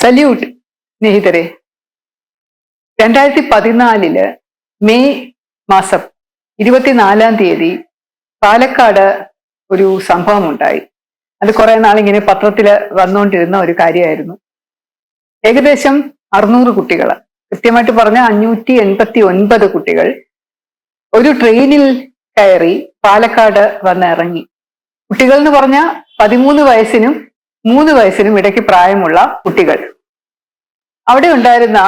Salute സ്നേഹിതരെ. 2014 May മാസം 24 തീയതി പാലക്കാട് ഒരു സംഭവം ഉണ്ടായി. അത് കുറെ നാളിങ്ങനെ പത്രത്തിൽ വന്നുകൊണ്ടിരുന്ന ഒരു കാര്യമായിരുന്നു. ഏകദേശം 600 കുട്ടികൾ, കൃത്യമായിട്ട് പറഞ്ഞ 589 കുട്ടികൾ ഒരു ട്രെയിനിൽ കയറി പാലക്കാട് വന്നിറങ്ങി. കുട്ടികൾ എന്ന് പറഞ്ഞ 13 വയസ്സിനും 3 വയസ്സിനും ഇടയ്ക്ക് പ്രായമുള്ള കുട്ടികൾ. അവിടെ ഉണ്ടായിരുന്ന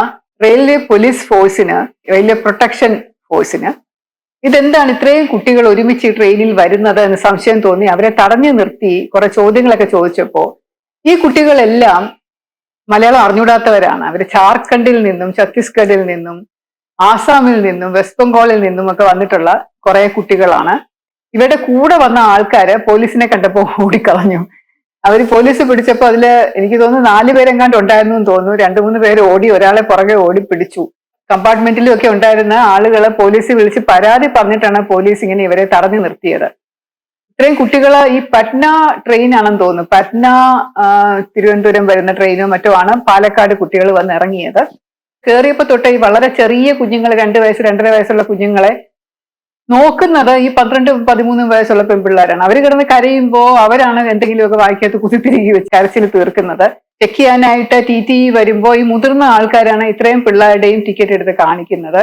റെയിൽവേ പോലീസ് ഫോഴ്സിന്, റെയിൽവേ പ്രൊട്ടക്ഷൻ ഫോഴ്സിന് ഇതെന്താണ് ഇത്രയും കുട്ടികൾ ഒരുമിച്ച് ട്രെയിനിൽ വരുന്നത് എന്ന് സംശയം തോന്നി. അവരെ തടഞ്ഞു നിർത്തി കുറെ ചോദ്യങ്ങളൊക്കെ ചോദിച്ചപ്പോ ഈ കുട്ടികളെല്ലാം മലയാളം അറിഞ്ഞൂടാത്തവരാണ്. അവർ ജാർഖണ്ഡിൽ നിന്നും ഛത്തീസ്ഗഡിൽ നിന്നും ആസാമിൽ നിന്നും വെസ്റ്റ് ബംഗാളിൽ നിന്നും ഒക്കെ വന്നിട്ടുള്ള കുറെ കുട്ടികളാണ്. ഇവരുടെ കൂടെ വന്ന ആൾക്കാര് പോലീസിനെ കണ്ടപ്പോൾ ഓടിക്കളഞ്ഞു. അവര് പോലീസ് പിടിച്ചപ്പോ അതില് എനിക്ക് തോന്നുന്നു 4 പേരെങ്ങാണ്ട് ഉണ്ടായിരുന്നു എന്ന് തോന്നുന്നു. 2-3 പേര് ഓടി, ഒരാളെ പുറകെ ഓടി പിടിച്ചു. കമ്പാർട്ട്മെന്റിലും ഒക്കെ ഉണ്ടായിരുന്ന ആളുകളെ പോലീസ് വിളിച്ച് പരാതി പറഞ്ഞിട്ടാണ് പോലീസ് ഇങ്ങനെ ഇവരെ തടഞ്ഞു നിർത്തിയത്. ഇത്രയും കുട്ടികള് ഈ പട്ന ട്രെയിൻ ആണെന്ന് തോന്നുന്നു, പട്ന തിരുവനന്തപുരം വരുന്ന ട്രെയിനോ മറ്റോ ആണ് പാലക്കാട് കുട്ടികൾ വന്ന് ഇറങ്ങിയത്. കയറിയപ്പോ തൊട്ട് ഈ വളരെ ചെറിയ കുഞ്ഞുങ്ങൾ, 2 വയസ്സ് 2.5 വയസ്സുള്ള കുഞ്ഞുങ്ങളെ നോക്കുന്നത് ഈ 12-13 വയസ്സുള്ള പെൺപിള്ളേരാണ്. അവർ കിടന്ന് കരയുമ്പോ അവരാണ് എന്തെങ്കിലുമൊക്കെ വായിക്കകത്ത് കുത്തിത്തിരികി വെച്ച് കരച്ചിൽ തീർക്കുന്നത്. ചെക്ക് ചെയ്യാനായിട്ട് TTE വരുമ്പോ ഈ മുതിർന്ന ആൾക്കാരാണ് ഇത്രയും പിള്ളേരുടെയും ടിക്കറ്റ് എടുത്ത് കാണിക്കുന്നത്.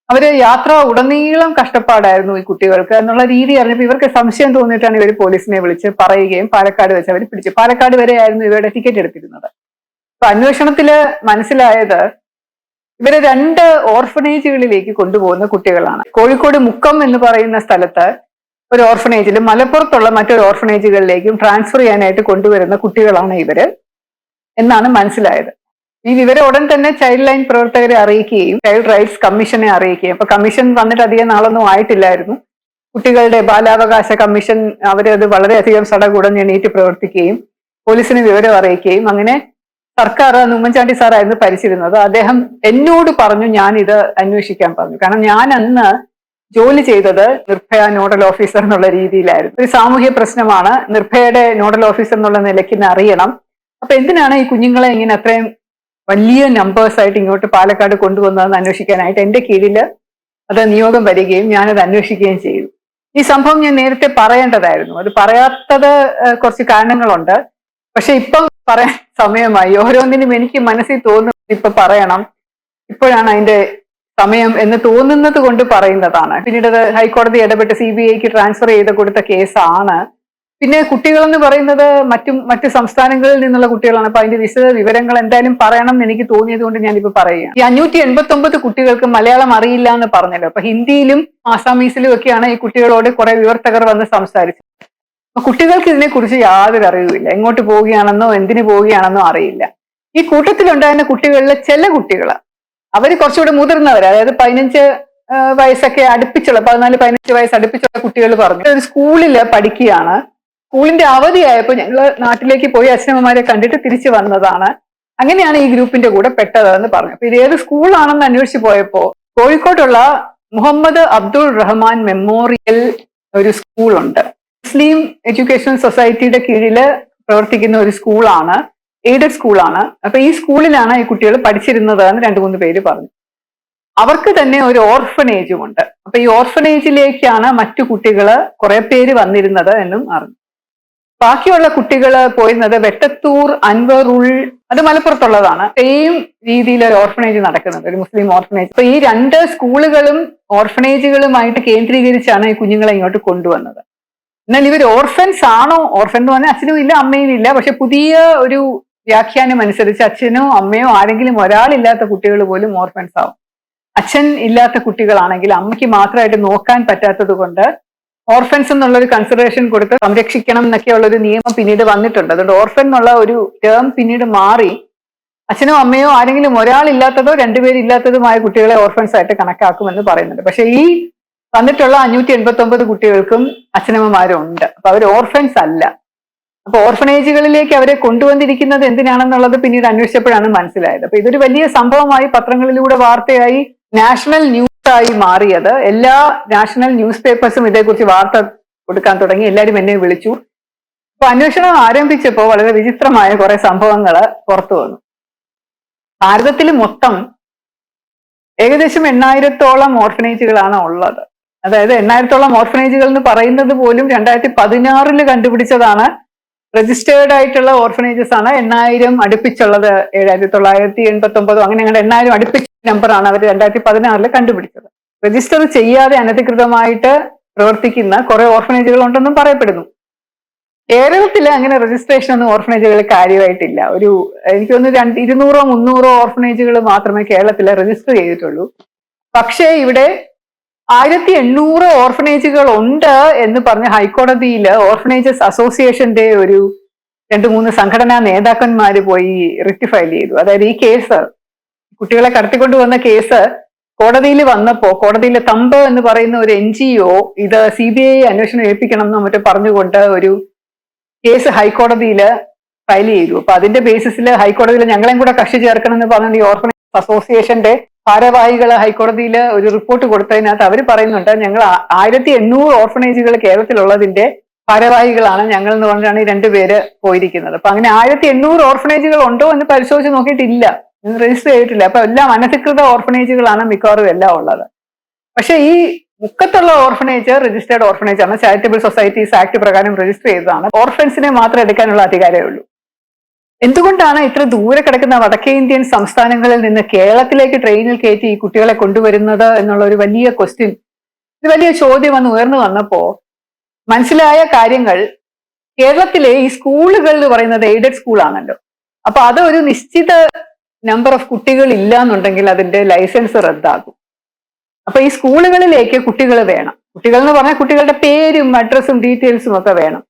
അവര് യാത്ര ഉടനീളം കഷ്ടപ്പാടായിരുന്നു ഈ കുട്ടികൾക്ക് എന്നുള്ള രീതി അറിഞ്ഞപ്പോൾ ഇവർക്ക് സംശയം തോന്നിയിട്ടാണ് ഇവർ പോലീസിനെ വിളിച്ച് പറയുകയും പാലക്കാട് വെച്ച് അവർ പിടിച്ചു. പാലക്കാട് വരെയായിരുന്നു ഇവരുടെ ടിക്കറ്റ് എടുത്തിരുന്നത്. അപ്പൊ അന്വേഷണത്തില് മനസ്സിലായത് ഇവരെ 2 ഓർഫനേജുകളിലേക്ക് കൊണ്ടുപോകുന്ന കുട്ടികളാണ്. കോഴിക്കോട് മുക്കം എന്ന് പറയുന്ന സ്ഥലത്ത് ഒരു ഓർഫനേജിലും മലപ്പുറത്തുള്ള മറ്റൊരു ഓർഫനേജുകളിലേക്കും ട്രാൻസ്ഫർ ചെയ്യാനായിട്ട് കൊണ്ടുവരുന്ന കുട്ടികളാണ് ഇവര് എന്നാണ് മനസ്സിലായത്. ഈ വിവരം ഉടൻ തന്നെ ചൈൽഡ് ലൈൻ പ്രവർത്തകരെ അറിയിക്കുകയും ചൈൽഡ് റൈറ്റ്സ് കമ്മീഷനെ അറിയിക്കുകയും, അപ്പൊ കമ്മീഷൻ വന്നിട്ട് അധികം നാളൊന്നും ആയിട്ടില്ലായിരുന്നു. കുട്ടികളുടെ ബാലാവകാശ കമ്മീഷൻ അവരത് വളരെയധികം സടകുടഞ്ഞ് എണീറ്റ് പ്രവർത്തിക്കുകയും പോലീസിന് വിവരം അറിയിക്കുകയും, അങ്ങനെ സർക്കാർ, ഉമ്മൻചാണ്ടി സാറായിരുന്നു ഭരിച്ചിരുന്നത്, അദ്ദേഹം എന്നോട് പറഞ്ഞു ഞാൻ ഇത് അന്വേഷിക്കാൻ പറഞ്ഞു. കാരണം ഞാൻ അന്ന് ജോലി ചെയ്തത് നിർഭയ നോഡൽ ഓഫീസർ എന്നുള്ള രീതിയിലായിരുന്നു. ഒരു സാമൂഹ്യ പ്രശ്നമാണ്, നിർഭയയുടെ നോഡൽ ഓഫീസർ എന്നുള്ള നിലയ്ക്ക് അറിയണം. അപ്പൊ എന്തിനാണ് ഈ കുഞ്ഞുങ്ങളെ ഇങ്ങനെ അത്രയും വലിയ നമ്പേഴ്സ് ആയിട്ട് ഇങ്ങോട്ട് പാലക്കാട് കൊണ്ടുവന്നതെന്ന് അന്വേഷിക്കാനായിട്ട് എന്റെ കീഴിൽ അത് നിയോഗം വരികയും ഞാനത് അന്വേഷിക്കുകയും ചെയ്തു. ഈ സംഭവം ഞാൻ നേരത്തെ പറയേണ്ടതായിരുന്നു. അത് പറയാത്തത് കുറച്ച് കാരണങ്ങളുണ്ട്. പക്ഷെ ഇപ്പം പറയാൻ സമയമായി. ഓരോന്നിനും എനിക്ക് മനസ്സിൽ തോന്നുന്നത് ഇപ്പൊ പറയണം, ഇപ്പോഴാണ് അതിന്റെ സമയം എന്ന് തോന്നുന്നത് കൊണ്ട് പറയുന്നതാണ്. പിന്നീട് അത് ഹൈക്കോടതി ഇടപെട്ട് CBIക്ക് ട്രാൻസ്ഫർ ചെയ്ത് കൊടുത്ത കേസാണ്. പിന്നെ കുട്ടികളെന്ന് പറയുന്നത് മറ്റു സംസ്ഥാനങ്ങളിൽ നിന്നുള്ള കുട്ടികളാണ്. അപ്പൊ അതിന്റെ വിശദ വിവരങ്ങൾ എന്തായാലും പറയണം എന്ന് എനിക്ക് തോന്നിയത് കൊണ്ട് ഞാനിപ്പോ പറയുകയാണ്. ഈ 589 കുട്ടികൾക്ക് മലയാളം അറിയില്ല എന്ന് പറഞ്ഞല്ലോ. അപ്പൊ ഹിന്ദിയിലും ആസാമീസിലും ഒക്കെയാണ് ഈ കുട്ടികളോട് കുറെ വിവർത്തകർ വന്ന് സംസാരിച്ചത്. അപ്പൊ കുട്ടികൾക്ക് ഇതിനെക്കുറിച്ച് യാതൊരു അറിവുമില്ല. എങ്ങോട്ട് പോവുകയാണെന്നോ എന്തിനു പോവുകയാണെന്നോ അറിയില്ല. ഈ കൂട്ടത്തിലുണ്ടായിരുന്ന കുട്ടികളിലെ ചില കുട്ടികൾ അവര് കുറച്ചുകൂടെ മുതിർന്നവർ, അതായത് 15 വയസ്സൊക്കെ അടുപ്പിച്ചുള്ള 14-15 വയസ്സ് അടുപ്പിച്ചുള്ള കുട്ടികൾ പറഞ്ഞു ഒരു സ്കൂളിൽ പഠിക്കുകയാണ്. സ്കൂളിന്റെ അവധിയായപ്പോൾ ഞങ്ങൾ നാട്ടിലേക്ക് പോയി അച്ഛനമ്മമാരെ കണ്ടിട്ട് തിരിച്ചു വന്നതാണ്. അങ്ങനെയാണ് ഈ ഗ്രൂപ്പിന്റെ കൂടെ പെട്ടതെന്ന് പറഞ്ഞു. അപ്പൊ ഇത് ഏത് സ്കൂളാണെന്ന് അന്വേഷിച്ച് പോയപ്പോ കോഴിക്കോട്ടുള്ള മുഹമ്മദ് അബ്ദുൾ റഹ്മാൻ മെമ്മോറിയൽ ഒരു സ്കൂളുണ്ട്. മുസ്ലിം എഡ്യൂക്കേഷൻ സൊസൈറ്റിയുടെ കീഴിൽ പ്രവർത്തിക്കുന്ന ഒരു സ്കൂളാണ്, എയ്ഡഡ് സ്കൂളാണ്. അപ്പൊ ഈ സ്കൂളിലാണ് ഈ കുട്ടികൾ പഠിച്ചിരുന്നത് എന്ന് 2-3 പേര് പറഞ്ഞു. അവർക്ക് തന്നെ ഒരു ഓർഫനേജും ഉണ്ട്. അപ്പൊ ഈ ഓർഫനേജിലേക്കാണ് മറ്റു കുട്ടികള് കുറെ പേര് വന്നിരുന്നത് എന്നും അറിഞ്ഞു. ബാക്കിയുള്ള കുട്ടികൾ പോയിരുന്നത് വെട്ടത്തൂർ, അൻവറുൾ, അത് മലപ്പുറത്തുള്ളതാണ്. സെയിം രീതിയിൽ ഒരു ഓർഫനേജ് നടക്കുന്നത്, ഒരു മുസ്ലിം ഓർഫനേജ്. അപ്പൊ ഈ 2 സ്കൂളുകളും ഓർഫനേജുകളുമായിട്ട് കേന്ദ്രീകരിച്ചാണ് ഈ കുഞ്ഞുങ്ങളെ ഇങ്ങോട്ട് കൊണ്ടുവന്നത്. എന്നാൽ ഇവർ ഓർഫൻസ് ആണോ? ഓർഫൻ എന്ന് പറഞ്ഞാൽ അച്ഛനും ഇല്ല അമ്മയും ഇല്ല. പക്ഷെ പുതിയ ഒരു വ്യാഖ്യാനം അനുസരിച്ച് അച്ഛനോ അമ്മയോ ആരെങ്കിലും ഒരാളില്ലാത്ത കുട്ടികൾ പോലും ഓർഫൻസ് ആവും. അച്ഛൻ ഇല്ലാത്ത കുട്ടികളാണെങ്കിൽ അമ്മയ്ക്ക് മാത്രമായിട്ട് നോക്കാൻ പറ്റാത്തത് കൊണ്ട് ഓർഫൻസ് എന്നുള്ള ഒരു കൺസിഡറേഷൻ കൊടുത്ത് സംരക്ഷിക്കണം എന്നൊക്കെയുള്ള ഒരു നിയമം പിന്നീട് വന്നിട്ടുണ്ട്. അതുകൊണ്ട് ഓർഫൻ എന്നുള്ള ഒരു ടേം പിന്നീട് മാറി അച്ഛനോ അമ്മയോ ആരെങ്കിലും ഒരാളില്ലാത്തതോ 2 പേരില്ലാത്തതുമായ കുട്ടികളെ ഓർഫൻസ് ആയിട്ട് കണക്കാക്കുമെന്ന് പറയുന്നുണ്ട്. പക്ഷെ ഈ വന്നിട്ടുള്ള 589 കുട്ടികൾക്കും അച്ഛനമ്മമാരും ഉണ്ട്. അപ്പൊ അവർ ഓർഫൻസ് അല്ല. അപ്പൊ ഓർഫനേജുകളിലേക്ക് അവരെ കൊണ്ടുവന്നിരിക്കുന്നത് എന്തിനാണെന്നുള്ളത് പിന്നീട് അന്വേഷിച്ചപ്പോഴാണ് മനസ്സിലായത്. അപ്പൊ ഇതൊരു വലിയ സംഭവമായി പത്രങ്ങളിലൂടെ വാർത്തയായി നാഷണൽ ന്യൂസ് ആയി മാറിയത്. എല്ലാ നാഷണൽ ന്യൂസ് പേപ്പേഴ്സും ഇതേക്കുറിച്ച് വാർത്ത കൊടുക്കാൻ തുടങ്ങി. എല്ലാവരും എന്നെ വിളിച്ചു. അപ്പൊ അന്വേഷണം ആരംഭിച്ചപ്പോൾ വളരെ വിചിത്രമായ കുറെ സംഭവങ്ങൾ പുറത്തു വന്നു. ഭാരതത്തിൽ മൊത്തം ഏകദേശം 8,000-ഓളം ഓർഫനേജുകളാണ് ഉള്ളത്. അതായത് 8,000-ഓളം ഓർഫനേജുകൾ എന്ന് പറയുന്നത് പോലും 2016 കണ്ടുപിടിച്ചതാണ്. രജിസ്റ്റേർഡ് ആയിട്ടുള്ള ഓർഫനേജസ് ആണ് 8,000 അടുപ്പിച്ചുള്ളത്. 7,989 അങ്ങനെ 8,000 അടുപ്പിച്ച നമ്പറാണ് അവർ 2016 കണ്ടുപിടിച്ചത്. രജിസ്റ്റർ ചെയ്യാതെ അനധികൃതമായിട്ട് പ്രവർത്തിക്കുന്ന കുറെ ഓർഫനേജുകൾ ഉണ്ടെന്നും പറയപ്പെടുന്നു. കേരളത്തിൽ അങ്ങനെ രജിസ്ട്രേഷൻ ഒന്നും ഓർഫനേജുകൾ കാര്യമായിട്ടില്ല. എനിക്ക് തോന്നുന്നു 200-300 ഓർഫനേജുകൾ മാത്രമേ കേരളത്തിൽ രജിസ്റ്റർ ചെയ്തിട്ടുള്ളൂ. പക്ഷേ ഇവിടെ 1,800 ഓർഫനേജുകൾ ഉണ്ട് എന്ന് പറഞ്ഞ് ഹൈക്കോടതിയിൽ ഓർഫനേജസ് അസോസിയേഷന്റെ 2-3 സംഘടനാ നേതാക്കന്മാര് പോയി റിറ്റ് ഫയൽ ചെയ്തു. അതായത് ഈ കേസ്, കുട്ടികളെ കടത്തിക്കൊണ്ടുവന്ന കേസ് കോടതിയിൽ വന്നപ്പോ കോടതിയിലെ തമ്പ് എന്ന് പറയുന്ന ഒരു NGO ഇത് CBI അന്വേഷണം ഏൽപ്പിക്കണം എന്ന് മറ്റും പറഞ്ഞുകൊണ്ട് ഒരു കേസ് ഹൈക്കോടതിയിൽ ഫയൽ ചെയ്തു. അപ്പൊ അതിന്റെ ബേസിസിൽ ഹൈക്കോടതിയിൽ ഞങ്ങളെയും കൂടെ കക്ഷി ചേർക്കണം എന്ന് പറഞ്ഞ ഈ ഓർഫനേജ് അസോസിയേഷന്റെ ഭാരവാഹികൾ ഹൈക്കോടതിയിൽ ഒരു റിപ്പോർട്ട് കൊടുത്തതിനകത്ത് അവർ പറയുന്നുണ്ട്, ഞങ്ങൾ 1,800 ഓർഫനേജുകൾ കേരളത്തിലുള്ളതിന്റെ ഭാരവാഹികളാണ് ഞങ്ങൾ എന്ന് പറഞ്ഞാണ് ഈ 2 പേര് പോയിരിക്കുന്നത്. അപ്പൊ അങ്ങനെ 1,800 ഓർഫനേജുകൾ ഉണ്ടോ എന്ന് പരിശോധിച്ച് നോക്കിയിട്ടില്ല, രജിസ്റ്റർ ചെയ്തിട്ടില്ല. അപ്പൊ എല്ലാം അനധികൃത ഓർഫനേജുകളാണ് മിക്കവാറും എല്ലാം ഉള്ളത്. പക്ഷെ ഈ മുക്കത്തുള്ള ഓർഫനേജ് രജിസ്റ്റേർഡ് ഓർഫനേജ് ആണ്. ചാരിറ്റബിൾ സൊസൈറ്റീസ് ആക്ട് പ്രകാരം രജിസ്റ്റർ ചെയ്തതാണ്. ഓർഫൻസിനെ മാത്രം എടുക്കാനുള്ള അധികാരമേ ഉള്ളൂ. എന്തുകൊണ്ടാണ് ഇത്ര ദൂരെ കിടക്കുന്ന വടക്കേ ഇന്ത്യൻ സംസ്ഥാനങ്ങളിൽ നിന്ന് കേരളത്തിലേക്ക് ട്രെയിനിൽ കയറ്റി ഈ കുട്ടികളെ കൊണ്ടുവരുന്നത് എന്നുള്ള ഒരു വലിയ ക്വസ്റ്റ്യൻ, ഒരു വലിയ ചോദ്യം വന്ന് ഉയർന്നു വന്നപ്പോ മനസ്സിലായ കാര്യങ്ങൾ, കേരളത്തിലെ ഈ സ്കൂളുകൾ എന്ന് പറയുന്നത് എയ്ഡഡ് സ്കൂളാണല്ലോ. അപ്പൊ അത് ഒരു നിശ്ചിത നമ്പർ ഓഫ് കുട്ടികൾ ഇല്ല എന്നുണ്ടെങ്കിൽ അതിന്റെ ലൈസൻസ് റദ്ദാകും. അപ്പൊ ഈ സ്കൂളുകളിലേക്ക് കുട്ടികൾ വേണം. കുട്ടികൾ എന്ന് പറഞ്ഞാൽ കുട്ടികളുടെ പേരും അഡ്രസ്സും ഡീറ്റെയിൽസും ഒക്കെ വേണം.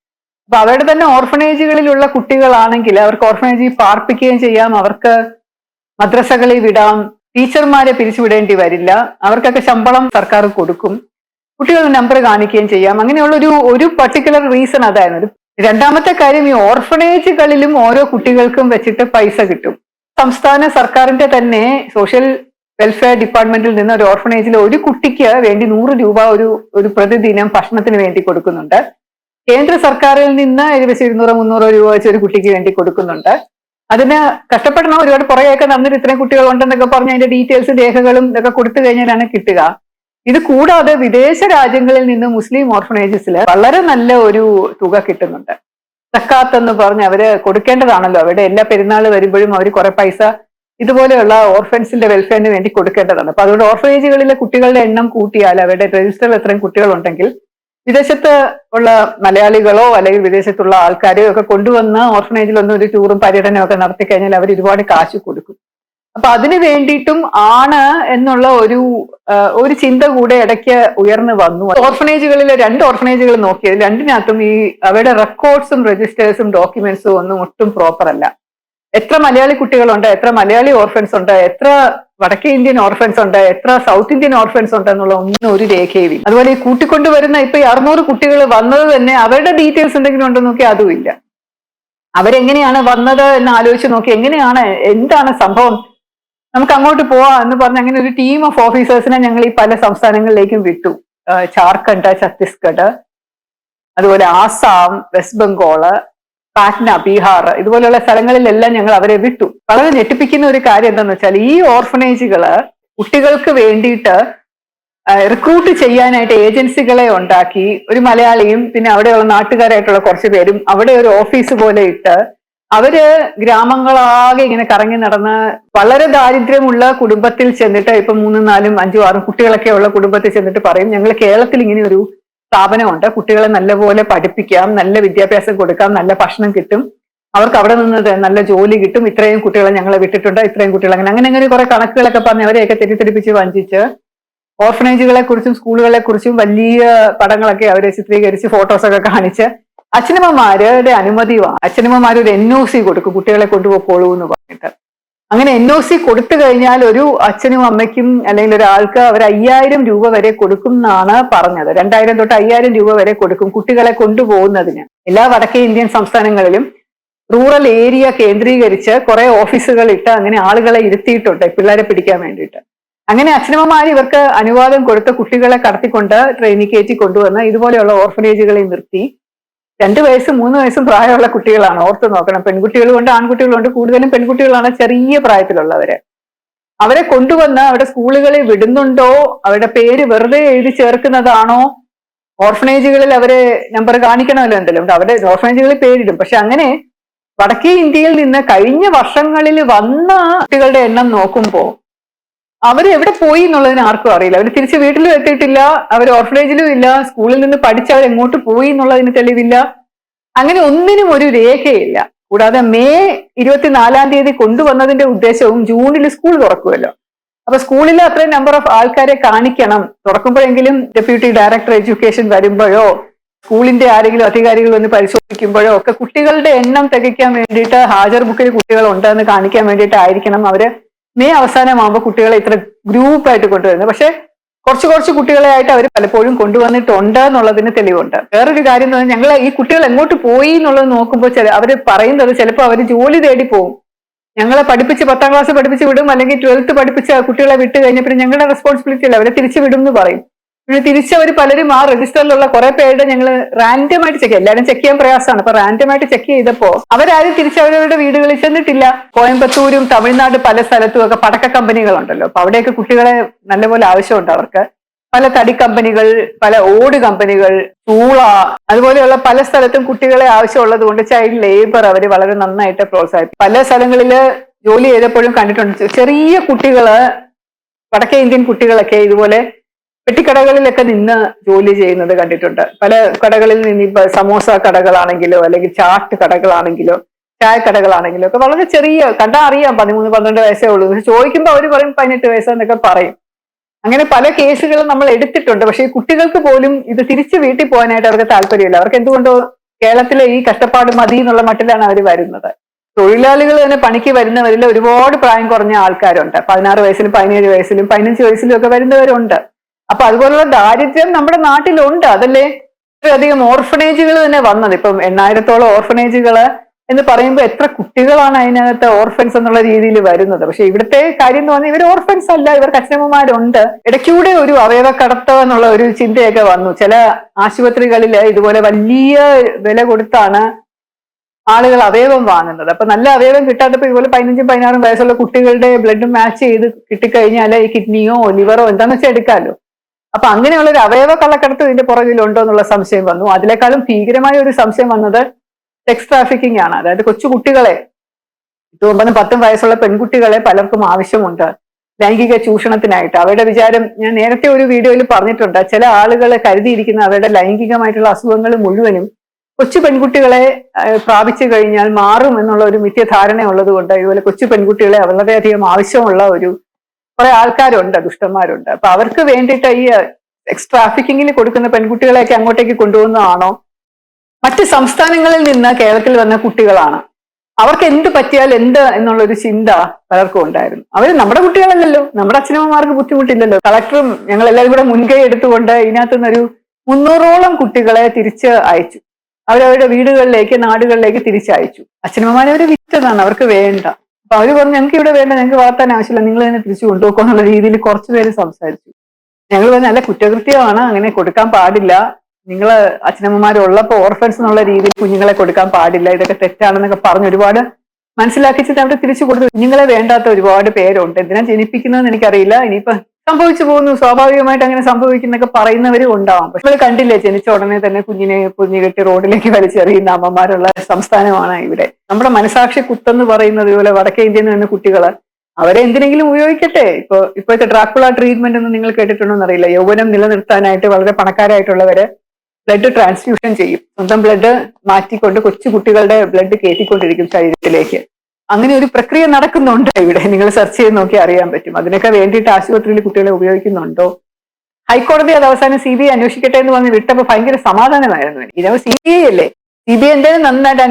അപ്പൊ അവരുടെ തന്നെ ഓർഫനേജുകളിലുള്ള കുട്ടികളാണെങ്കിൽ അവർക്ക് ഓർഫനേജിൽ പാർപ്പിക്കുകയും ചെയ്യാം, അവർക്ക് മദ്രസകളിൽ വിടാം, ടീച്ചർമാരെ പിരിച്ചുവിടേണ്ടി വരില്ല, അവർക്കൊക്കെ ശമ്പളം സർക്കാർ കൊടുക്കും, കുട്ടികളുടെ നമ്പർ കാണിക്കുകയും ചെയ്യാം. അങ്ങനെയുള്ള ഒരു പർട്ടിക്കുലർ റീസൺ അതായിരുന്നു. രണ്ടാമത്തെ കാര്യം, ഈ ഓർഫനേജുകളിലും ഓരോ കുട്ടികൾക്കും വെച്ചിട്ട് പൈസ കിട്ടും. സംസ്ഥാന സർക്കാരിന്റെ തന്നെ സോഷ്യൽ വെൽഫെയർ ഡിപ്പാർട്ട്മെന്റിൽ നിന്ന് ഒരു ഓർഫനേജിൽ ഒരു കുട്ടിക്ക് വേണ്ടി 100 രൂപ ഒരു പ്രതിദിനം ഭക്ഷണത്തിന് വേണ്ടി കൊടുക്കുന്നുണ്ട്. കേന്ദ്ര സർക്കാരിൽ നിന്ന് ഏകദേശം 200-300 രൂപ വെച്ച് ഒരു കുട്ടിക്ക് വേണ്ടി കൊടുക്കുന്നുണ്ട്. അതിന് കഷ്ടപ്പെടണം, ഒരുപാട് പുറകെയൊക്കെ നടന്നിട്ട് ഇത്രയും കുട്ടികൾ ഉണ്ടെന്നൊക്കെ പറഞ്ഞ് അതിന്റെ ഡീറ്റെയിൽസ് രേഖകളും ഇതൊക്കെ കൊടുത്തു കഴിഞ്ഞാലാണ് കിട്ടുക. ഇത് കൂടാതെ വിദേശ രാജ്യങ്ങളിൽ നിന്ന് മുസ്ലിം ഓർഫനേജസിൽ വളരെ നല്ല ഒരു തുക കിട്ടുന്നുണ്ട്. സക്കാത്ത് എന്ന് പറഞ്ഞ് അവര് കൊടുക്കേണ്ടതാണല്ലോ. അവരുടെ എല്ലാ പെരുന്നാൾ വരുമ്പോഴും അവർ കുറെ പൈസ ഇതുപോലെയുള്ള ഓർഫൻസിന്റെ വെൽഫെയറിന് വേണ്ടി കൊടുക്കേണ്ടതാണ്. അപ്പൊ അതുകൊണ്ട് ഓർഫനേജുകളിലെ കുട്ടികളുടെ എണ്ണം കൂട്ടിയാൽ, അവരുടെ രജിസ്റ്ററിൽ എത്രയും കുട്ടികളുണ്ടെങ്കിൽ വിദേശത്ത് ഉള്ള മലയാളികളോ അല്ലെങ്കിൽ വിദേശത്തുള്ള ആൾക്കാരെയോ ഒക്കെ കൊണ്ടുവന്ന് ഓർഫനേജിലൊന്നും ഒരു ടൂറും പര്യടനവും ഒക്കെ നടത്തി കഴിഞ്ഞാൽ അവർ ഒരുപാട് കാശ് കൊടുക്കും. അപ്പൊ അതിന് വേണ്ടിയിട്ടും ആണ് എന്നുള്ള ഒരു ചിന്ത കൂടെ ഇടയ്ക്ക് ഉയർന്നു വന്നു. ഓർഫനേജുകളിലെ 2 ഓർഫനേജുകൾ നോക്കിയത്, രണ്ടിനകത്തും ഈ അവരുടെ റെക്കോർഡ്സും രജിസ്റ്റേഴ്സും ഡോക്യുമെന്റ്സും ഒന്നും ഒട്ടും പ്രോപ്പർ അല്ല. എത്ര മലയാളി കുട്ടികളുണ്ട്, എത്ര മലയാളി ഓർഫൻസ് ഉണ്ട്, എത്ര വടക്കേ ഇന്ത്യൻ ഓർഫൻസ് ഉണ്ട്, എത്ര സൗത്ത് ഇന്ത്യൻ ഓർഫൻസ് ഉണ്ട് എന്നുള്ള ഒന്നും ഒരു രേഖയും. അതുപോലെ ഈ കൂട്ടിക്കൊണ്ടുവരുന്ന ഇപ്പൊ ഈ 600 കുട്ടികൾ വന്നത് തന്നെ അവരുടെ ഡീറ്റെയിൽസ് എന്തെങ്കിലും ഉണ്ടോ നോക്കി അതും ഇല്ല. അവരെങ്ങനെയാണ് വന്നത് എന്ന് ആലോചിച്ച് നോക്കി, എന്താണ് സംഭവം, നമുക്ക് അങ്ങോട്ട് പോവാം എന്ന് പറഞ്ഞ് അങ്ങനെ ഒരു ടീം ഓഫ് ഓഫീസേഴ്സിനെ ഞങ്ങൾ ഈ പല സംസ്ഥാനങ്ങളിലേക്കും വിട്ടു. ജാർഖണ്ഡ്, ഛത്തീസ്ഗഡ്, അതുപോലെ ആസാം, വെസ്റ്റ് ബംഗാള്, പാറ്റ്ന, ബീഹാർ, ഇതുപോലെയുള്ള സ്ഥലങ്ങളിലെല്ലാം ഞങ്ങൾ അവരെ വിട്ടു. വളരെ ഞെട്ടിപ്പിക്കുന്ന ഒരു കാര്യം എന്താണെന്ന് വെച്ചാൽ, ഈ ഓർഫനേജുകള് കുട്ടികൾക്ക് വേണ്ടിയിട്ട് റിക്രൂട്ട് ചെയ്യാനായിട്ട് ഏജൻസികളെ ഉണ്ടാക്കി, ഒരു മലയാളിയും പിന്നെ അവിടെയുള്ള നാട്ടുകാരായിട്ടുള്ള കുറച്ച് പേരും അവിടെ ഒരു ഓഫീസ് പോലെ ഇട്ട് അവര് ഗ്രാമങ്ങളാകെ ഇങ്ങനെ കറങ്ങി നടന്ന് വളരെ ദാരിദ്ര്യമുള്ള കുടുംബത്തിൽ ചെന്നിട്ട്, ഇപ്പൊ 3, 4, 5, 6 കുട്ടികളൊക്കെ ഉള്ള കുടുംബത്തിൽ ചെന്നിട്ട് പറയും, ഞങ്ങൾ കേരളത്തിൽ ഇങ്ങനെ ഒരു സ്ഥാപനമുണ്ട്, കുട്ടികളെ നല്ലപോലെ പഠിപ്പിക്കാം, നല്ല വിദ്യാഭ്യാസം കൊടുക്കാം, നല്ല ഭക്ഷണം കിട്ടും, അവർക്ക് അവിടെ നിന്ന് നല്ല ജോലി കിട്ടും, ഇത്രയും കുട്ടികളെ ഞങ്ങളെ വിട്ടിട്ടുണ്ട്, ഇത്രയും കുട്ടികൾ അങ്ങനെ കുറെ കണക്കുകളൊക്കെ പറഞ്ഞ് അവരെയൊക്കെ തെറ്റിദ്ധരിപ്പിച്ച് വഞ്ചിച്ച് ഓർഫനേജുകളെ കുറിച്ചും സ്കൂളുകളെ കുറിച്ചും വലിയ പടങ്ങളൊക്കെ അവരെ ചിത്രീകരിച്ച് ഫോട്ടോസൊക്കെ കാണിച്ച് അച്ഛനമ്മമാരുടെ അനുമതി അച്ഛനമ്മമാർ ഒരു NOC കൊടുക്കും, കുട്ടികളെ കൊണ്ടുപോയിക്കോളൂ എന്ന് പറഞ്ഞിട്ട്. അങ്ങനെ NOC കൊടുത്തു കഴിഞ്ഞാൽ ഒരു അച്ഛനും അമ്മയ്ക്കും അല്ലെങ്കിൽ ഒരാൾക്ക് അവർ 5,000 രൂപ വരെ കൊടുക്കും എന്നാണ് പറഞ്ഞത്. 2,000 തൊട്ട് 5,000 രൂപ വരെ കൊടുക്കും കുട്ടികളെ കൊണ്ടുപോകുന്നതിന്. എല്ലാ വടക്കേ ഇന്ത്യൻ സംസ്ഥാനങ്ങളിലും റൂറൽ ഏരിയ കേന്ദ്രീകരിച്ച് കുറെ ഓഫീസുകൾ ഇട്ട് അങ്ങനെ ആളുകളെ ഇരുത്തിയിട്ടുണ്ട് പിള്ളേരെ പിടിക്കാൻ വേണ്ടിയിട്ട്. അങ്ങനെ അച്ഛനമ്മമാർ ഇവർക്ക് അനുവാദം കൊടുത്ത് കുട്ടികളെ കടത്തിക്കൊണ്ട് ട്രെയിനിൽ കയറ്റി കൊണ്ടുവന്ന് ഇതുപോലെയുള്ള ഓർഫനേജുകളെ നിർത്തി 2 വയസ്സും 3 വയസ്സും പ്രായമുള്ള കുട്ടികളാണ്. ഓർത്ത് നോക്കണം. പെൺകുട്ടികളുമുണ്ട് ആൺകുട്ടികളുമുണ്ട്. കൂടുതലും പെൺകുട്ടികളാണ്, ചെറിയ പ്രായത്തിലുള്ളവര്. അവരെ കൊണ്ടുവന്ന് അവിടെ സ്കൂളുകളിൽ വിടുന്നുണ്ടോ, അവരുടെ പേര് വെറുതെ എഴുതി ചേർക്കുന്നതാണോ, ഓർഫനേജുകളിൽ അവരെ നമ്പർ കാണിക്കണമല്ലോ എന്തെങ്കിലും, അവരുടെ ഓർഫനേജുകളിൽ പേരിടും. പക്ഷെ അങ്ങനെ വടക്കേ ഇന്ത്യയിൽ നിന്ന് കഴിഞ്ഞ വർഷങ്ങളിൽ വന്ന കുട്ടികളുടെ എണ്ണം നോക്കുമ്പോൾ അവര് എവിടെ പോയി എന്നുള്ളതിന് ആർക്കും അറിയില്ല. അവർ തിരിച്ച് വീട്ടിലും എത്തിയിട്ടില്ല, അവർ ഓർഫനേജിലും ഇല്ല, സ്കൂളിൽ നിന്ന് പഠിച്ച് അവർ എങ്ങോട്ട് പോയി എന്നുള്ളതിന് തെളിവില്ല. അങ്ങനെ ഒന്നിനും ഒരു രേഖയില്ല. കൂടാതെ മെയ് 24 കൊണ്ടുവന്നതിന്റെ ഉദ്ദേശവും ജൂണിൽ സ്കൂൾ തുറക്കുമല്ലോ. അപ്പൊ സ്കൂളിൽ അത്രയും നമ്പർ ഓഫ് ആൾക്കാരെ കാണിക്കണം. തുറക്കുമ്പോഴെങ്കിലും ഡെപ്യൂട്ടി ഡയറക്ടർ എഡ്യൂക്കേഷൻ വരുമ്പോഴോ സ്കൂളിന്റെ ആരെങ്കിലും അധികാരികൾ വന്ന് പരിശോധിക്കുമ്പോഴോ ഒക്കെ കുട്ടികളുടെ എണ്ണം തികയ്ക്കാൻ വേണ്ടിയിട്ട് ഹാജർ ബുക്കിൽ കുട്ടികൾ ഉണ്ടെന്ന് കാണിക്കാൻ വേണ്ടിയിട്ടായിരിക്കണം അവര് മെയ് അവസാനമാകുമ്പോൾ കുട്ടികളെ ഇത്ര ഗ്രൂപ്പായിട്ട് കൊണ്ടുവരുന്നത്. പക്ഷെ കുറച്ച് കുട്ടികളെ ആയിട്ട് അവർ പലപ്പോഴും കൊണ്ടുവന്നിട്ടുണ്ട് എന്നുള്ളതിന് തെളിവുണ്ട്. വേറൊരു കാര്യം എന്ന് പറഞ്ഞാൽ ഞങ്ങൾ ഈ കുട്ടികൾ എങ്ങോട്ട് പോയി എന്നുള്ളത് നോക്കുമ്പോൾ അവര് പറയുന്നത് ചിലപ്പോൾ അവർ ജോലി തേടി പോകും. ഞങ്ങളെ പഠിപ്പിച്ച് 10ാം ക്ലാസ് പഠിപ്പിച്ച് വിടും, അല്ലെങ്കിൽ 12th പഠിപ്പിച്ച കുട്ടികളെ വിട്ട് കഴിഞ്ഞപ്പോൾ ഞങ്ങളുടെ റെസ്പോൺസിബിലിറ്റി അല്ല, അവരെ തിരിച്ചു വിടും എന്ന് പറയും. പിന്നെ തിരിച്ചവർ പലരും ആ രജിസ്റ്ററിലുള്ള കുറെ പേരുടെ ഞങ്ങൾ റാൻഡമായിട്ട് ചെക്ക് ചെയ്യും. എല്ലാവരും ചെക്ക് ചെയ്യാൻ പ്രയാസമാണ്. അപ്പൊ റാൻഡമായിട്ട് ചെക്ക് ചെയ്തപ്പോ അവരാരും തിരിച്ചവരവരുടെ വീടുകളിൽ ചെന്നിട്ടില്ല. കോയമ്പത്തൂരും തമിഴ്നാട് പല സ്ഥലത്തും ഒക്കെ പടക്ക കമ്പനികളുണ്ടല്ലോ. അപ്പൊ അവിടെയൊക്കെ കുട്ടികളെ നല്ലപോലെ ആവശ്യമുണ്ട് അവർക്ക്. പല തടി കമ്പനികൾ, പല ഓട് കമ്പനികൾ, ചൂള, അതുപോലെയുള്ള പല സ്ഥലത്തും കുട്ടികളെ ആവശ്യമുള്ളത് കൊണ്ട് ചൈൽഡ് ലേബർ അവര് വളരെ നന്നായിട്ട് പ്രോത്സാഹിപ്പിക്കും. പല സ്ഥലങ്ങളില് ജോലി ചെയ്തപ്പോഴും കണ്ടിട്ടുണ്ട് ചെറിയ കുട്ടികള്, വടക്കേ ഇന്ത്യൻ കുട്ടികളൊക്കെ ഇതുപോലെ പെട്ടിക്കടകളിലൊക്കെ നിന്ന് ജോലി ചെയ്യുന്നത് കണ്ടിട്ടുണ്ട്. പല കടകളിൽ നിന്ന് ഇപ്പൊ സമോസ കടകളാണെങ്കിലോ അല്ലെങ്കിൽ ചാട്ട് കടകളാണെങ്കിലോ ചായക്കടകളാണെങ്കിലോ ഒക്കെ വളരെ ചെറിയ, കണ്ടാ അറിയാം 13-12 വയസ്സേ ഉള്ളൂ. പക്ഷെ ചോദിക്കുമ്പോൾ അവർ പറയും 18 വയസ്സെന്നൊക്കെ പറയും. അങ്ങനെ പല കേസുകളും നമ്മൾ എടുത്തിട്ടുണ്ട്. പക്ഷെ ഈ കുട്ടികൾക്ക് പോലും ഇത് തിരിച്ച് വീട്ടിൽ പോകാനായിട്ട് അവർക്ക് താല്പര്യമില്ല. അവർക്ക് എന്തുകൊണ്ടോ കേരളത്തിലെ ഈ കഷ്ടപ്പാട് മതി എന്നുള്ള മട്ടിലാണ് അവർ വരുന്നത്. തൊഴിലാളികൾ തന്നെ പണിക്ക് വരുന്നവരിൽ ഒരുപാട് പ്രായം കുറഞ്ഞ ആൾക്കാരുണ്ട്. 16 വയസ്സിലും 17 വയസ്സിലും 15 വയസ്സിലും ഒക്കെ വരുന്നവരുണ്ട്. അപ്പൊ അതുപോലുള്ള ദാരിദ്ര്യം നമ്മുടെ നാട്ടിലുണ്ട്. അതല്ലേ ഇത്രയധികം ഓർഫനേജുകൾ തന്നെ വന്നത്. ഇപ്പം 8000-ഓളം ഓർഫനേജുകൾ എന്ന് പറയുമ്പോൾ എത്ര കുട്ടികളാണ് അതിനകത്ത് ഓർഫൻസ് എന്നുള്ള രീതിയിൽ വരുന്നത്. പക്ഷെ ഇവിടുത്തെ കാര്യം എന്ന് പറഞ്ഞാൽ ഇവർ ഓർഫൻസ് അല്ല, ഇവർക്ക് അച്ഛനമ്മമാരുണ്ട്. ഇടയ്ക്കൂടെ ഒരു അവയവക്കടത്ത് എന്നുള്ള ഒരു ചിന്തയൊക്കെ വന്നു. ചില ആശുപത്രികളിൽ ഇതുപോലെ വലിയ വില കൊടുത്താണ് ആളുകൾ അവയവം വാങ്ങുന്നത്. അപ്പൊ നല്ല അവയവം കിട്ടാത്തപ്പോൾ ഇതുപോലെ 15-16 വയസ്സുള്ള കുട്ടികളുടെ ബ്ലഡ് മാച്ച് ചെയ്ത് കിട്ടിക്കഴിഞ്ഞാൽ ഈ കിഡ്നിയോ ലിവറോ എന്താണെന്ന് വെച്ചാൽ എടുക്കാമല്ലോ. അപ്പൊ അങ്ങനെയുള്ള ഒരു അവയവ കള്ളക്കടത്ത് ഇതിന്റെ പുറകിലുണ്ടോ എന്നുള്ള സംശയം വന്നു. അതിനേക്കാളും ഭീകരമായ ഒരു സംശയം വന്നത് സെക്സ് ട്രാഫിക്കിംഗ് ആണ്. അതായത് കൊച്ചു കുട്ടികളെ, 9-10 വയസ്സുള്ള പെൺകുട്ടികളെ പലർക്കും ആവശ്യമുണ്ട് ലൈംഗിക ചൂഷണത്തിനായിട്ട്. അവരുടെ വിചാരം, ഞാൻ നേരത്തെ ഒരു വീഡിയോയിൽ പറഞ്ഞിട്ടുണ്ട്, ചില ആളുകൾ കരുതിയിരിക്കുന്ന അവരുടെ ലൈംഗികമായിട്ടുള്ള അസുഖങ്ങൾ മുഴുവനും കൊച്ചു പെൺകുട്ടികളെ പ്രാപിച്ചു കഴിഞ്ഞാൽ മാറും എന്നുള്ള ഒരു മിഥ്യധാരണ ഉള്ളത് കൊണ്ട് ഇതുപോലെ കൊച്ചു പെൺകുട്ടികളെ വളരെയധികം ആവശ്യമുള്ള കുറെ ആൾക്കാരുണ്ട്, ദുഷ്ടന്മാരുണ്ട്. അപ്പൊ അവർക്ക് വേണ്ടിയിട്ട് ഈ സെക്സ് ട്രാഫിക്കിങ്ങിൽ കൊടുക്കുന്ന പെൺകുട്ടികളെയൊക്കെ അങ്ങോട്ടേക്ക് കൊണ്ടുപോകുന്നതാണോ? മറ്റ് സംസ്ഥാനങ്ങളിൽ നിന്ന് കേരളത്തിൽ വന്ന കുട്ടികളാണ്. അവർക്ക് എന്ത് പറ്റിയാൽ എന്ത് എന്നുള്ളൊരു ചിന്ത പലർക്കും ഉണ്ടായിരുന്നു. അവർ നമ്മുടെ കുട്ടികളല്ലല്ലോ, നമ്മുടെ അച്ഛനമ്മമാർക്ക് ബുദ്ധിമുട്ടില്ലല്ലോ. കളക്ടറും ഞങ്ങൾ എല്ലാവരും കൂടെ മുൻകൈ എടുത്തുകൊണ്ട് ഇതിനകത്ത് നിന്നൊരു 300ഓളം കുട്ടികളെ തിരിച്ച് അയച്ചു. അവരവരുടെ വീടുകളിലേക്ക്, നാടുകളിലേക്ക് തിരിച്ചയച്ചു. അച്ഛനമ്മമാരെ അവരെ വിറ്റതാണ്, അവർക്ക് വേണ്ട. അപ്പൊ അവര് പറഞ്ഞു ഞങ്ങൾക്ക് ഇവിടെ വേണ്ട, ഞങ്ങൾക്ക് വളർത്താൻ ആവശ്യമില്ല, നിങ്ങൾ തന്നെ തിരിച്ചു കൊണ്ടുപോക്കോ എന്നുള്ള രീതിയിൽ കുറച്ചുപേര് സംസാരിച്ചു. ഞങ്ങൾ പറഞ്ഞു നല്ല കുറ്റകൃത്യമാണ്, അങ്ങനെ കൊടുക്കാൻ പാടില്ല, നിങ്ങൾ അച്ഛനമ്മമാരുള്ളപ്പോ ഓർഫൻസ് എന്നുള്ള രീതിയിൽ കുഞ്ഞുങ്ങളെ കൊടുക്കാൻ പാടില്ല, ഇതൊക്കെ തെറ്റാണെന്നൊക്കെ പറഞ്ഞ് ഒരുപാട് മനസ്സിലാക്കിച്ചിട്ട് അവിടെ തിരിച്ചു കൊടുത്തു. കുഞ്ഞുങ്ങളെ വേണ്ടാത്ത ഒരുപാട് പേരുണ്ട്. എന്തിനാ ജനിപ്പിക്കുന്നതെന്ന് എനിക്കറിയില്ല. ഇനിയിപ്പോ സംഭവിച്ചു പോകുന്നു, സ്വാഭാവികമായിട്ട് അങ്ങനെ സംഭവിക്കുന്നൊക്കെ പറയുന്നവരും ഉണ്ടാവും. പക്ഷെ നമ്മൾ കണ്ടില്ലേ, ജനിച്ച ഉടനെ തന്നെ കുഞ്ഞിനെ പൊഞ്ഞുകെട്ടി റോഡിലേക്ക് വലിച്ചെറിയുന്ന അമ്മമാരുള്ള സംസ്ഥാനമാണ് ഇവിടെ. നമ്മുടെ മനസാക്ഷി കുത്തെന്ന് പറയുന്നത് ഇതുപോലെ വടക്കേ ഇന്ത്യയിൽ നിന്ന് കുട്ടികള് അവരെ എന്തിനെങ്കിലും ഉപയോഗിക്കട്ടെ. ഇപ്പോഴത്തെ ഡ്രാക്കുള ട്രീറ്റ്മെന്റ് ഒന്നും നിങ്ങൾ കേട്ടിട്ടുണ്ടോ എന്നറിയില്ല. യൗവനം നിലനിർത്താനായിട്ട് വളരെ പണക്കാരായിട്ടുള്ളവര് ബ്ലഡ് ട്രാൻസ്ഫ്യൂഷൻ ചെയ്യും. സ്വന്തം ബ്ലഡ് മാറ്റിക്കൊണ്ട് കൊച്ചു കുട്ടികളുടെ ബ്ലഡ് കയറ്റിക്കൊണ്ടിരിക്കും ശരീരത്തിലേക്ക്. അങ്ങനെ ഒരു പ്രക്രിയ നടക്കുന്നുണ്ട് ഇവിടെ. നിങ്ങൾ സെർച്ച് ചെയ്ത് നോക്കി അറിയാൻ പറ്റും. അതിനൊക്കെ വേണ്ടിയിട്ട് ആശുപത്രിയിൽ കുട്ടികളെ ഉപയോഗിക്കുന്നുണ്ടോ? ഹൈക്കോടതി അത് അവസാനം CBI അന്വേഷിക്കട്ടെ എന്ന് പറഞ്ഞ് വിട്ടപ്പോൾ ഭയങ്കര സമാധാനമായിരുന്നു. ഇതിനകത്ത് CBI അല്ലേ, CBI എന്തായാലും നന്നായിട്ട്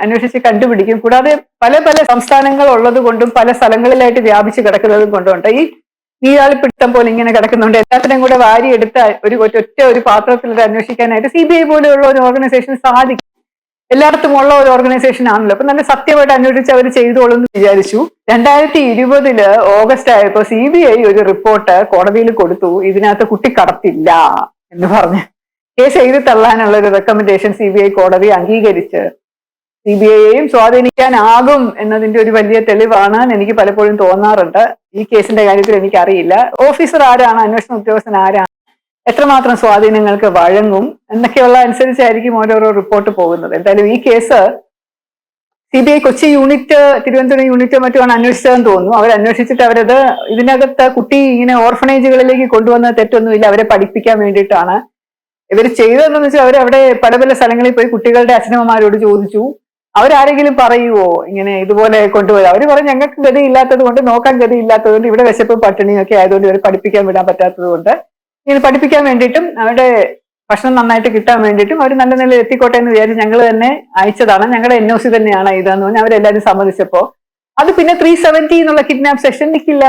അന്വേഷിച്ച് കണ്ടുപിടിക്കും. കൂടാതെ പല പല സംസ്ഥാനങ്ങൾ ഉള്ളത് കൊണ്ടും പല സ്ഥലങ്ങളിലായിട്ട് വ്യാപിച്ച് കിടക്കുന്നതും കൊണ്ടുണ്ട് ഈ നീരാളിപ്പിടുത്തം പോലെ ഇങ്ങനെ കിടക്കുന്നുണ്ട്. എല്ലാത്തിനെയും കൂടെ വാരിയെടുത്ത് ഒറ്റ ഒരു പാത്രത്തിൽ അന്വേഷിക്കാനായിട്ട് CBI പോലെയുള്ള ഒരു ഓർഗനൈസേഷൻ സാധിക്കും. എല്ലായിടത്തും ഉള്ള ഒരു ഓർഗനൈസേഷൻ ആണല്ലോ. അപ്പൊ നല്ല സത്യമായിട്ട് അന്വേഷിച്ച് അവർ ചെയ്തോളൂ എന്ന് വിചാരിച്ചു. 2020 ഓഗസ്റ്റ് ആയപ്പോ CBI ഒരു റിപ്പോർട്ട് കോടതിയിൽ കൊടുത്തു, ഇതിനകത്ത് കുട്ടി കടത്തില്ല എന്ന് പറഞ്ഞ്. കേസ് എഴുതി തള്ളാനുള്ള ഒരു റെക്കമെൻഡേഷൻ CBI കോടതി അംഗീകരിച്ച് CBIയെയും സ്വാധീനിക്കാനാകും എന്നതിന്റെ ഒരു വലിയ തെളിവാണ് എനിക്ക് പലപ്പോഴും തോന്നാറുണ്ട്. ഈ കേസിന്റെ കാര്യത്തിൽ എനിക്കറിയില്ല ഓഫീസർ ആരാണ്, അന്വേഷണ ഉദ്യോഗസ്ഥൻ ആരാണ്, എത്രമാത്രം സ്വാധീനങ്ങൾക്ക് വഴങ്ങും എന്നൊക്കെയുള്ള അനുസരിച്ചായിരിക്കും ഓരോരോ റിപ്പോർട്ട് പോകുന്നത്. എന്തായാലും ഈ case CBI Kochi unit, Thiruvananthapuram യൂണിറ്റോ മറ്റുമാണ് അന്വേഷിച്ചതെന്ന് തോന്നുന്നു. അവർ അന്വേഷിച്ചിട്ട് അവരത് ഇതിനകത്ത് കുട്ടി ഇങ്ങനെ ഓർഫനേജുകളിലേക്ക് കൊണ്ടുവന്ന തെറ്റൊന്നുമില്ല, അവരെ പഠിപ്പിക്കാൻ വേണ്ടിയിട്ടാണ് ഇവർ ചെയ്തതെന്ന് വെച്ചാൽ അവരവിടെ പല പല സ്ഥലങ്ങളിൽ പോയി കുട്ടികളുടെ അച്ഛനമ്മമാരോട് ചോദിച്ചു, അവരാരെങ്കിലും പറയുവോ ഇങ്ങനെ ഇതുപോലെ കൊണ്ടുപോയി. അവർ പറഞ്ഞു ഞങ്ങൾക്ക് ഗതിയില്ലാത്തത് കൊണ്ട്, നോക്കാൻ ഗതിയില്ലാത്തത് കൊണ്ട്, ഇവിടെ വിശപ്പും പട്ടിണിയും ഒക്കെ ആയതുകൊണ്ട് ഇവർ പഠിപ്പിക്കാൻ വിടാൻ പറ്റാത്തത് കൊണ്ട് ഇങ്ങനെ പഠിപ്പിക്കാൻ വേണ്ടിയിട്ടും അവരുടെ ഭക്ഷണം നന്നായിട്ട് കിട്ടാൻ വേണ്ടിയിട്ടും അവർ നല്ല നിലയിൽ എത്തിക്കോട്ടെ എന്ന് വിചാരിച്ച് ഞങ്ങൾ തന്നെ അയച്ചതാണ്, ഞങ്ങളുടെ NOC തന്നെയാണ് ഇതെന്ന് പറഞ്ഞ് അവരെല്ലാവരും സമ്മതിച്ചപ്പോ അത് പിന്നെ 370 എന്നുള്ള കിഡ്നാപ്പ് സെക്ഷൻ നിൽക്കില്ല,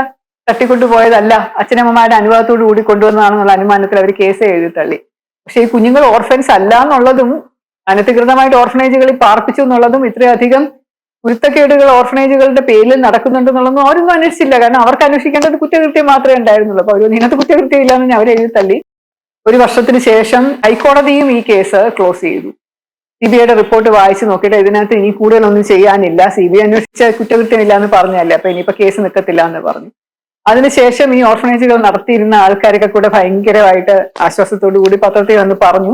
തട്ടിക്കൊണ്ടുപോയതല്ല, അച്ഛനമ്മമാരുടെ അനുവാദത്തോടു കൂടി കൊണ്ടുവന്നതാണെന്നുള്ള അനുമാനത്തിൽ അവർ കേസ് എഴുതി തള്ളി. പക്ഷെ ഈ കുഞ്ഞുങ്ങൾ ഓർഫൻസ് അല്ല എന്നുള്ളതും അനധികൃതമായിട്ട് ഓർഫനേജുകളിൽ പാർപ്പിച്ചു എന്നുള്ളതും ഇത്രയധികം കുരുത്തക്കേടുകൾ ഓർഫനേജുകളുടെ പേരിൽ നടക്കുന്നുണ്ടെന്നുള്ളതും അവരൊന്നും അന്വേഷിച്ചില്ല. കാരണം അവർക്ക് അന്വേഷിക്കേണ്ടത് കുറ്റകൃത്യം മാത്രമേ ഉണ്ടായിരുന്നുള്ളൂ. അപ്പൊ അവർ ഇതിനകത്ത് കുറ്റകൃത്യം ഇല്ലാന്ന് അവർ എഴുതി തള്ളി. ഒരു വർഷത്തിന് ശേഷം ഹൈക്കോടതിയും ഈ കേസ് ക്ലോസ് ചെയ്തു. CBIയുടെ റിപ്പോർട്ട് വായിച്ചു നോക്കിയിട്ട് ഇതിനകത്ത് ഇനി കൂടുതലൊന്നും ചെയ്യാനില്ല, CBI അന്വേഷിച്ച കുറ്റകൃത്യം ഇല്ല എന്ന് പറഞ്ഞല്ലേ, അപ്പൊ ഇനിയിപ്പോ കേസ് നിൽക്കത്തില്ല എന്ന് പറഞ്ഞു. അതിനുശേഷം ഈ ഓർഫനേജുകൾ നടത്തിയിരുന്ന ആൾക്കാരൊക്കെ കൂടെ ഭയങ്കരമായിട്ട് ആശ്വാസത്തോടു കൂടി പത്രത്തിൽ വന്ന് പറഞ്ഞു,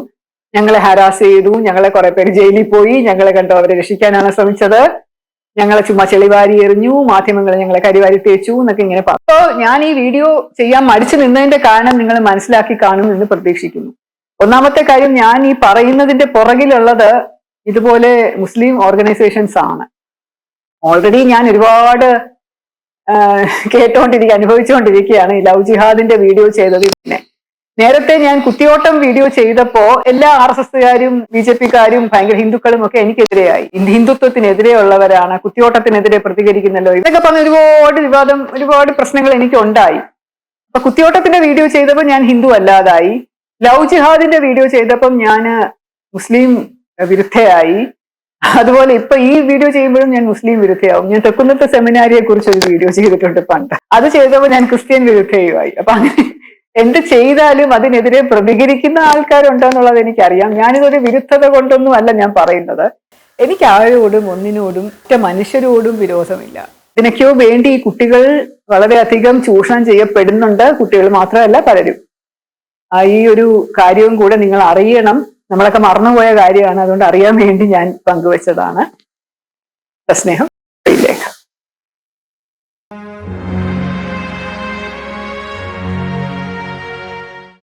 ഞങ്ങളെ ഹരാസ് ചെയ്തു, ഞങ്ങളെ കുറെ പേര് ജയിലിൽ പോയി, ഞങ്ങളെ കണ്ടോ അവരെ രക്ഷിക്കാനാണ് ശ്രമിച്ചത്, ഞങ്ങളെ ചുമ്മാ ചെളിവാരി എറിഞ്ഞു, മാധ്യമങ്ങൾ ഞങ്ങളെ കരിവാരി തേച്ചു എന്നൊക്കെ ഇങ്ങനെ പറഞ്ഞു. അപ്പോ ഞാൻ ഈ വീഡിയോ ചെയ്യാൻ മടിച്ചു നിന്നതിന്റെ കാരണം നിങ്ങൾ മനസ്സിലാക്കി കാണും എന്ന് പ്രതീക്ഷിക്കുന്നു. ഒന്നാമത്തെ കാര്യം, ഞാൻ ഈ പറയുന്നതിന്റെ പുറകിലുള്ളത് ഇതുപോലെ മുസ്ലിം ഓർഗനൈസേഷൻസ് ആണ്. ഓൾറെഡി ഞാൻ ഒരുപാട് അനുഭവിച്ചുകൊണ്ടിരിക്കുകയാണ് ഈ ലവ് ജിഹാദിന്റെ വീഡിയോ ചെയ്തത്. പിന്നെ നേരത്തെ ഞാൻ കുത്തിയോട്ടം വീഡിയോ ചെയ്തപ്പോ എല്ലാ RSSകാരും BJPക്കാരും ഭയങ്കര ഹിന്ദുക്കളും ഒക്കെ എനിക്കെതിരെയായി, ഹിന്ദുത്വത്തിനെതിരെയുള്ളവരാണ്, കുത്തിയോട്ടത്തിനെതിരെ പ്രതികരിക്കുന്നല്ലോ ഇതൊക്കെ പറഞ്ഞ ഒരുപാട് പ്രശ്നങ്ങൾ എനിക്ക് ഉണ്ടായി. അപ്പൊ കുത്തിയോട്ടത്തിന്റെ വീഡിയോ ചെയ്തപ്പോൾ ഞാൻ ഹിന്ദു അല്ലാതായി, ലവ് ജിഹാദിന്റെ വീഡിയോ ചെയ്തപ്പം ഞാൻ മുസ്ലിം വിരുദ്ധയായി. അതുപോലെ ഇപ്പൊ ഈ വീഡിയോ ചെയ്യുമ്പോഴും ഞാൻ മുസ്ലിം വിരുദ്ധയാവും. ഞാൻ തെക്കുന്നത്തെ സെമിനാരിയെ കുറിച്ച് ഒരു വീഡിയോ ചെയ്തിട്ടുണ്ട് പണ്ട്, അത് ചെയ്തപ്പോൾ ഞാൻ ക്രിസ്ത്യൻ വിരുദ്ധയുമായി. അപ്പൊ അങ്ങനെ എന്ത് ചെയ്താലും അതിനെതിരെ പ്രതികരിക്കുന്ന ആൾക്കാരുണ്ടെന്നുള്ളത് എനിക്കറിയാം. ഞാനിതൊരു വിരുദ്ധത കൊണ്ടൊന്നും അല്ല ഞാൻ പറയുന്നത്. എനിക്ക് ആരോടും ഒന്നിനോടും മനുഷ്യരോടും വിരോധമില്ല. ഇതിനൊക്കെയോ വേണ്ടി ഈ കുട്ടികൾ വളരെയധികം ചൂഷണം ചെയ്യപ്പെടുന്നുണ്ട്. കുട്ടികൾ മാത്രമല്ല പലരും. ഈ ഒരു കാര്യവും കൂടെ നിങ്ങൾ അറിയണം. നമ്മളൊക്കെ മറന്നുപോയ കാര്യമാണ്, അതുകൊണ്ട് അറിയാൻ വേണ്ടി ഞാൻ പങ്കുവച്ചതാണ്. സ്നേഹം.